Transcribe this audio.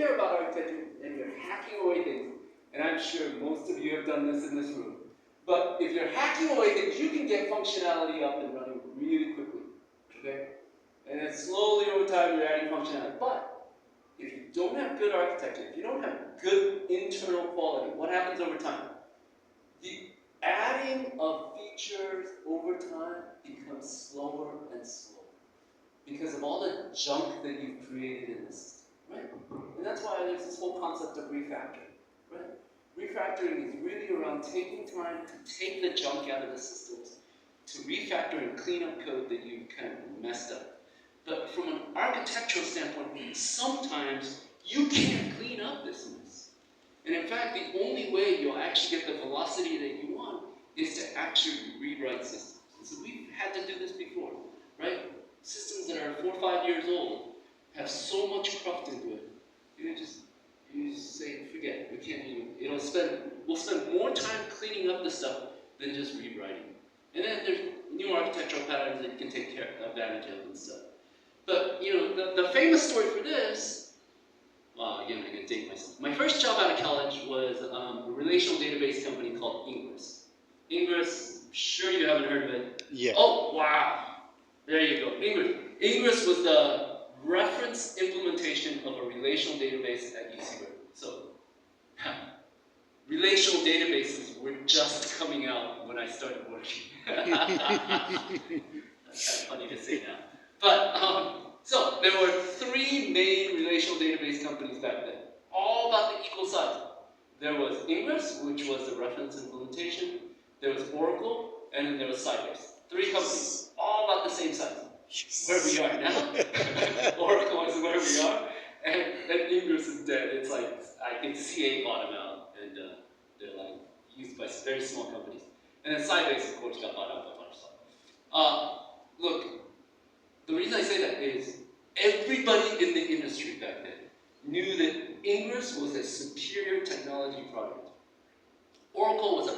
care about architecture and you're hacking away things, and I'm sure most of you have done this in this room, but if you're hacking away things, you can get functionality up and running really quickly, okay? And then slowly over time, you're adding functionality. But if you don't have good architecture, if you don't have good internal quality, what happens over time? The adding of features over time becomes slower and slower because of all the junk that you've created in the system, right? And that's why there's this whole concept of refactoring, right? Refactoring is really around taking time to take the junk out of the systems, to refactor and clean up code that you've kind of messed up. But from an architectural standpoint, sometimes you can't clean up this mess. And in fact, the only way you'll actually get the velocity that you want is to actually rewrite systems. And so we've had to do this before, right? Systems that are 4 or 5 years old have so much cruft into it. You just say, forget it, we can't even, we'll spend more time cleaning up the stuff than just rewriting. And then there's new architectural patterns that you can take advantage of and stuff. But, the famous story for this, well, again, I'm going to date myself. My first job out of college was a relational database company called Ingress. Ingress, sure you haven't heard of it. Yeah. Oh, wow. There you go. Ingress was the reference implementation of a relational database at UC Berkeley. So, relational databases were just coming out when I started working. That's kind of funny to say now. But, so there were 3 main relational database companies back then, all about the equal size. There was Ingress, which was the reference implementation. There was Oracle, and then there was Sybase. 3 companies, all about the same size. Where we are now. Oracle is where we are, and Ingress is dead. It's like, I think CA bought them out, and they're like used by very small companies. And then Sybase, of course, got bought out by Microsoft. Look, the reason I say that is everybody in the industry back then knew that Ingress was a superior technology product. Oracle was a